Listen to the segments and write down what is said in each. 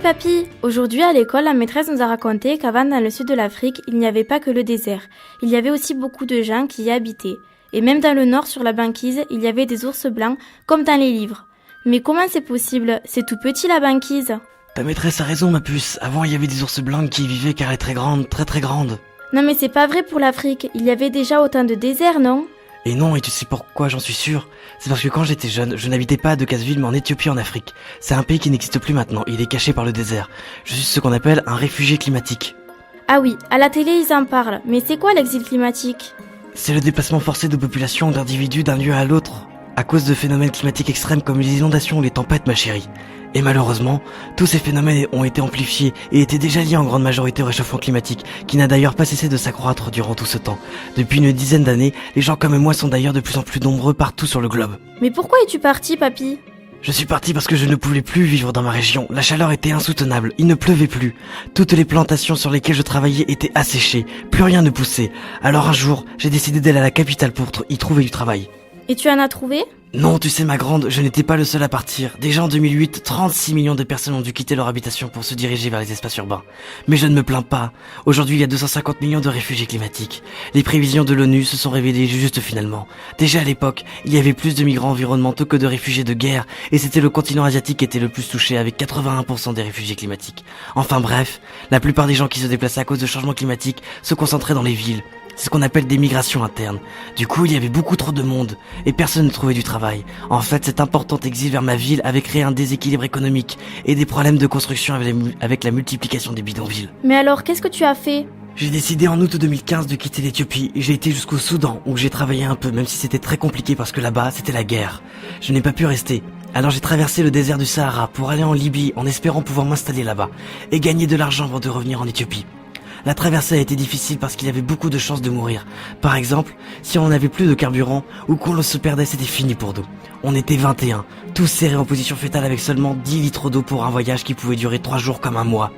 Papy, aujourd'hui à l'école, la maîtresse nous a raconté qu'avant dans le sud de l'Afrique, il n'y avait pas que le désert. Il y avait aussi beaucoup de gens qui y habitaient. Et même dans le nord, sur la banquise, il y avait des ours blancs, comme dans les livres. Mais comment c'est possible? C'est tout petit la banquise. Ta maîtresse a raison, ma puce. Avant, il y avait des ours blancs qui y vivaient car elle est très grande, très grande. Non mais c'est pas vrai pour l'Afrique, il y avait déjà autant de déserts, non? Et non, et tu sais pourquoi j'en suis sûr? C'est parce que quand j'étais jeune, je n'habitais pas à Decazeville mais en Éthiopie en Afrique. C'est un pays qui n'existe plus maintenant, il est caché par le désert. Je suis ce qu'on appelle un réfugié climatique. Ah oui, à la télé ils en parlent, mais c'est quoi l'exil climatique? C'est le déplacement forcé de populations ou d'individus d'un lieu à l'autre, à cause de phénomènes climatiques extrêmes comme les inondations ou les tempêtes, ma chérie. Et malheureusement, tous ces phénomènes ont été amplifiés et étaient déjà liés en grande majorité au réchauffement climatique, qui n'a d'ailleurs pas cessé de s'accroître durant tout ce temps. Depuis une dizaine d'années, les gens comme moi sont d'ailleurs de plus en plus nombreux partout sur le globe. Mais pourquoi es-tu parti, papy? Je suis parti parce que je ne pouvais plus vivre dans ma région. La chaleur était insoutenable, il ne pleuvait plus. Toutes les plantations sur lesquelles je travaillais étaient asséchées, plus rien ne poussait. Alors un jour, j'ai décidé d'aller à la capitale pour y trouver du travail. Et tu en as trouvé? Non, tu sais ma grande, je n'étais pas le seul à partir. Déjà en 2008, 36 millions de personnes ont dû quitter leur habitation pour se diriger vers les espaces urbains. Mais je ne me plains pas. Aujourd'hui, il y a 250 millions de réfugiés climatiques. Les prévisions de l'ONU se sont révélées justes finalement. Déjà à l'époque, il y avait plus de migrants environnementaux que de réfugiés de guerre, et c'était le continent asiatique qui était le plus touché avec 81% des réfugiés climatiques. Enfin bref, la plupart des gens qui se déplaçaient à cause de changements climatiques se concentraient dans les villes. C'est ce qu'on appelle des migrations internes. Du coup, il y avait beaucoup trop de monde, et personne ne trouvait du travail. En fait, cet important exil vers ma ville avait créé un déséquilibre économique, et des problèmes de construction avec la multiplication des bidonvilles. Mais alors, qu'est-ce que tu as fait? J'ai décidé en août 2015 de quitter l'Éthiopie, et j'ai été jusqu'au Soudan, où j'ai travaillé un peu, même si c'était très compliqué parce que là-bas, c'était la guerre. Je n'ai pas pu rester. Alors j'ai traversé le désert du Sahara pour aller en Libye, en espérant pouvoir m'installer là-bas, et gagner de l'argent avant de revenir en Éthiopie. La traversée a été difficile parce qu'il y avait beaucoup de chances de mourir. Par exemple, si on n'avait plus de carburant ou qu'on se perdait, c'était fini pour nous. On était 21, tous serrés en position fétale avec seulement 10 litres d'eau pour un voyage qui pouvait durer 3 jours comme un mois.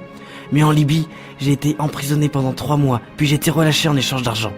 Mais en Libye, j'ai été emprisonné pendant 3 mois, puis j'ai été relâché en échange d'argent.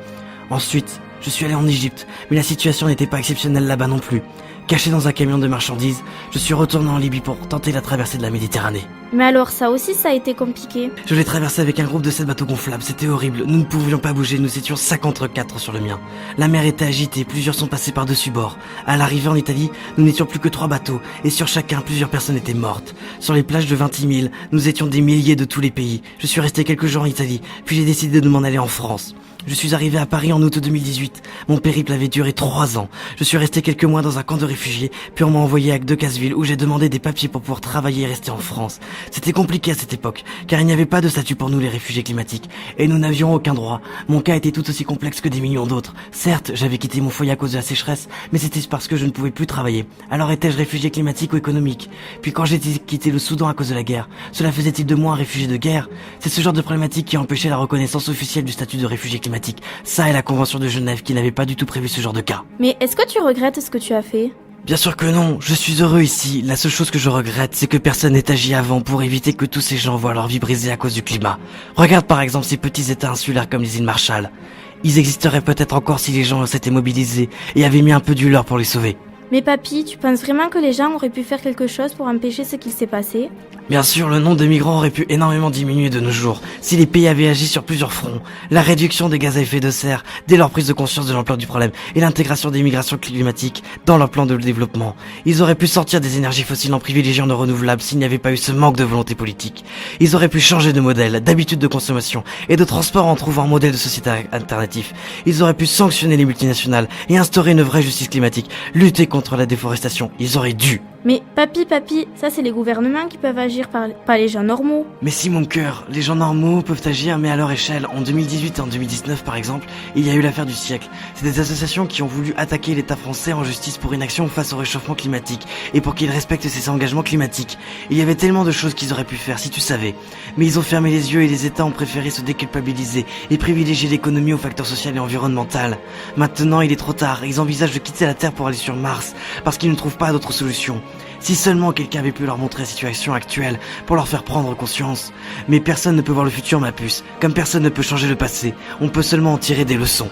Ensuite, je suis allé en Égypte, mais la situation n'était pas exceptionnelle là-bas non plus. Caché dans un camion de marchandises, je suis retourné en Libye pour tenter la traversée de la Méditerranée. Mais alors ça aussi ça a été compliqué. Je l'ai traversé avec un groupe de 7 bateaux gonflables, c'était horrible, nous ne pouvions pas bouger, nous étions 54 sur le mien. La mer était agitée, plusieurs sont passés par-dessus bord. À l'arrivée en Italie, nous n'étions plus que 3 bateaux, et sur chacun, plusieurs personnes étaient mortes. Sur les plages de Vintimille, nous étions des milliers de tous les pays. Je suis resté quelques jours en Italie, puis j'ai décidé de m'en aller en France. Je suis arrivé à Paris en août 2018. Mon périple avait duré 3 ans. Je suis resté quelques mois dans un camp de réfugiés, puis on m'a envoyé à Decazeville où j'ai demandé des papiers pour pouvoir travailler et rester en France. C'était compliqué à cette époque, car il n'y avait pas de statut pour nous les réfugiés climatiques, et nous n'avions aucun droit. Mon cas était tout aussi complexe que des millions d'autres. Certes, j'avais quitté mon foyer à cause de la sécheresse, mais c'était parce que je ne pouvais plus travailler. Alors étais-je réfugié climatique ou économique? Puis quand j'ai quitté le Soudan à cause de la guerre, cela faisait-il de moi un réfugié de guerre? C'est ce genre de problématique qui a empêché la reconnaissance officielle du statut de réfugié climatique. Ça et la Convention de Genève qui n'avait pas du tout prévu ce genre de cas. Mais est-ce que tu regrettes ce que tu as fait? Bien sûr que non, je suis heureux ici. La seule chose que je regrette, c'est que personne n'ait agi avant pour éviter que tous ces gens voient leur vie brisée à cause du climat. Regarde par exemple ces petits états insulaires comme les îles Marshall. Ils existeraient peut-être encore si les gens s'étaient mobilisés et avaient mis un peu du leur pour les sauver. Mais papy, tu penses vraiment que les gens auraient pu faire quelque chose pour empêcher ce qu'il s'est passé? Bien sûr, le nombre de migrants aurait pu énormément diminuer de nos jours si les pays avaient agi sur plusieurs fronts. La réduction des gaz à effet de serre dès leur prise de conscience de l'ampleur du problème et l'intégration des migrations climatiques dans leur plan de développement. Ils auraient pu sortir des énergies fossiles en privilégiant nos renouvelables s'il n'y avait pas eu ce manque de volonté politique. Ils auraient pu changer de modèle, d'habitude de consommation et de transport en trouvant un modèle de société alternatif. Ils auraient pu sanctionner les multinationales et instaurer une vraie justice climatique, lutter contre la déforestation. Ils auraient dû. Mais papy, ça c'est les gouvernements qui peuvent agir, pas les gens normaux. Mais si mon cœur, les gens normaux peuvent agir mais à leur échelle. En 2018 et en 2019 par exemple, il y a eu l'affaire du siècle. C'est des associations qui ont voulu attaquer l'État français en justice pour inaction face au réchauffement climatique et pour qu'il respecte ses engagements climatiques. Il y avait tellement de choses qu'ils auraient pu faire si tu savais. Mais ils ont fermé les yeux et les États ont préféré se déculpabiliser et privilégier l'économie aux facteurs sociaux et environnementaux. Maintenant il est trop tard, ils envisagent de quitter la Terre pour aller sur Mars parce qu'ils ne trouvent pas d'autre solution. Si seulement quelqu'un avait pu leur montrer la situation actuelle pour leur faire prendre conscience. Mais personne ne peut voir le futur, ma puce. Comme personne ne peut changer le passé, on peut seulement en tirer des leçons.